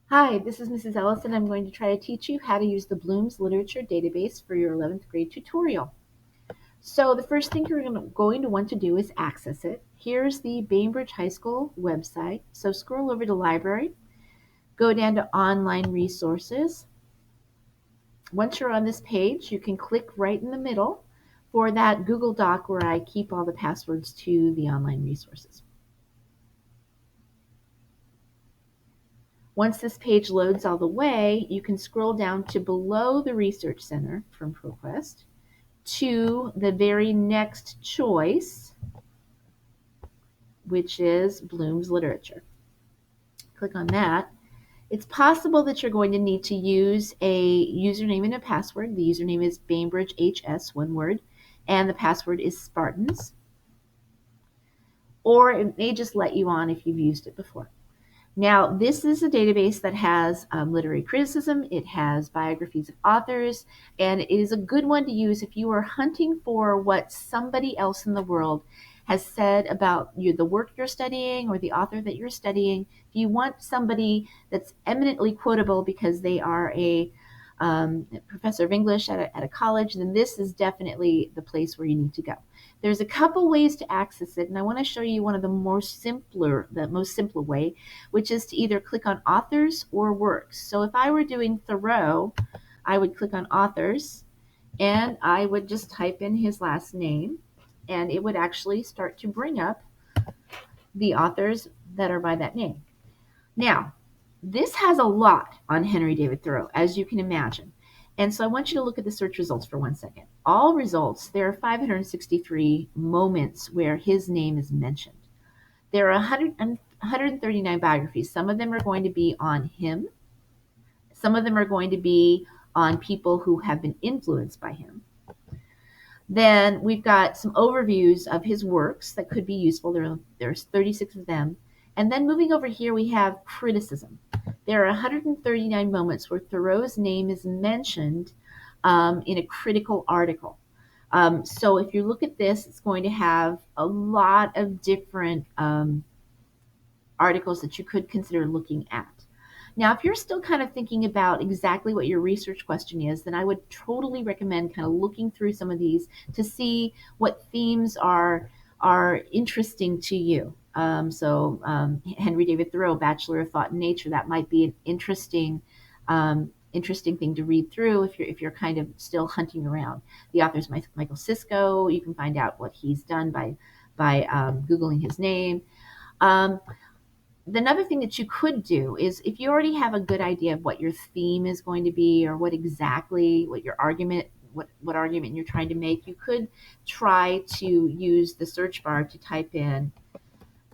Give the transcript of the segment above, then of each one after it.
Hi, this is Mrs. Ellison. I'm going to try to teach you how to use the Bloom's Literature Database for your 11th grade tutorial. So the first thing you're going to want to do is access it. Here's the Bainbridge High School website. So scroll over to Library, go down to Online Resources. Once you're on this page, you can click right in the middle for that Google Doc where I keep all the passwords to the online resources. Once this page loads all the way, you can scroll down to below the Research Center from ProQuest to the very next choice, which is Bloom's Literature. Click on that. It's possible that you're going to need to use a username and a password. The username is Bainbridge HS, one word, and the password is Spartans. Or it may just let you on if you've used it before. Now, this is a database that has literary criticism, it has biographies of authors, and it is a good one to use if you are hunting for what somebody else in the world has said about the work you're studying or the author that you're studying. If you want somebody that's eminently quotable because they are a professor of English at a college, then this is definitely the place where you need to go. There's a couple ways to access it, and I want to show you one of the most simpler way, which is to either click on authors or works. So if I were doing Thoreau, I would click on authors and I would just type in his last name, and it would actually start to bring up the authors that are by that name. Now, this has a lot on Henry David Thoreau, as you can imagine. And so I want you to look at the search results for 1 second. All results, there are 563 moments where his name is mentioned. There are 139 biographies. Some of them are going to be on him. Some of them are going to be on people who have been influenced by him. Then we've got some overviews of his works that could be useful. There's 36 of them. And then moving over here, we have criticism. There are 139 moments where Thoreau's name is mentioned in a critical article. So if you look at this, it's going to have a lot of different articles that you could consider looking at. Now, if you're still kind of thinking about exactly what your research question is, then I would totally recommend kind of looking through some of these to see what themes are interesting to you. Henry David Thoreau, Bachelor of Thought in Nature, that might be an interesting thing to read through if you're kind of still hunting around. The author's Michael Cisco. You can find out what he's done by Googling his name. Another thing that you could do is if you already have a good idea of what your theme is going to be or what your argument what argument you're trying to make, you could try to use the search bar to type in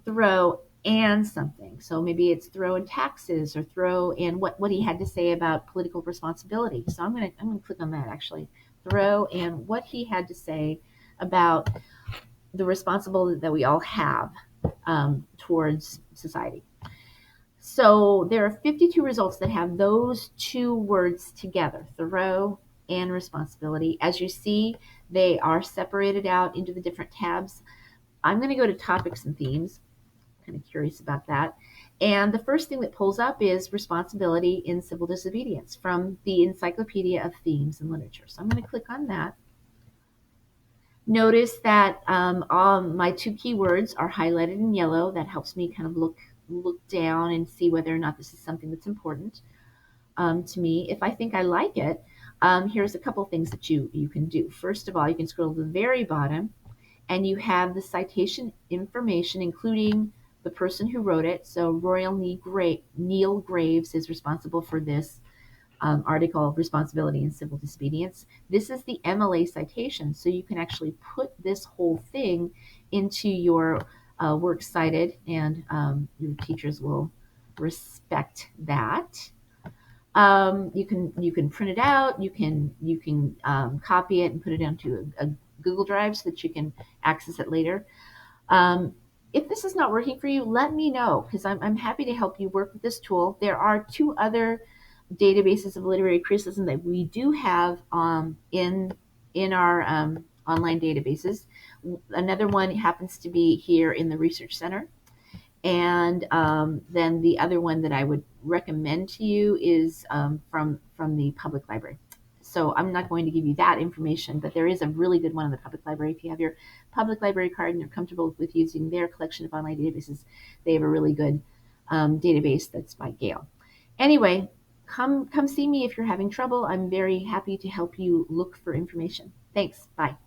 Thoreau and something. So maybe it's Thoreau and taxes or Thoreau and what he had to say about political responsibility. So I'm gonna click on that actually. Thoreau and what he had to say about the responsibility that we all have towards society. So there are 52 results that have those two words together, Thoreau and responsibility. As you see, they are separated out into the different tabs. I'm going to go to topics and themes. Kind of curious about that. And the first thing that pulls up is responsibility in civil disobedience from the Encyclopedia of Themes in Literature. So I'm going to click on that. Notice that all my two keywords are highlighted in yellow. That helps me kind of look down and see whether or not this is something that's important to me. If I think I like it, here's a couple things that you can do. First of all, you can scroll to the very bottom and you have the citation information, including the person who wrote it. So Royal Neil Graves is responsible for this article, Responsibility in Civil Disobedience. This is the MLA citation, so you can actually put this whole thing into your works cited, and your teachers will respect that. You can print it out. You can copy it and put it onto a Google Drive so that you can access it later. If this is not working for you, let me know because I'm happy to help you work with this tool. There are two other databases of literary criticism that we do have in our online databases. Another one happens to be here in the Research Center. And then the other one that I would recommend to you is from the public library. So I'm not going to give you that information, but there is a really good one in the public library. If you have your public library card and you're comfortable with using their collection of online databases, they have a really good database that's by Gale. Anyway, come see me if you're having trouble. I'm very happy to help you look for information. Thanks. Bye.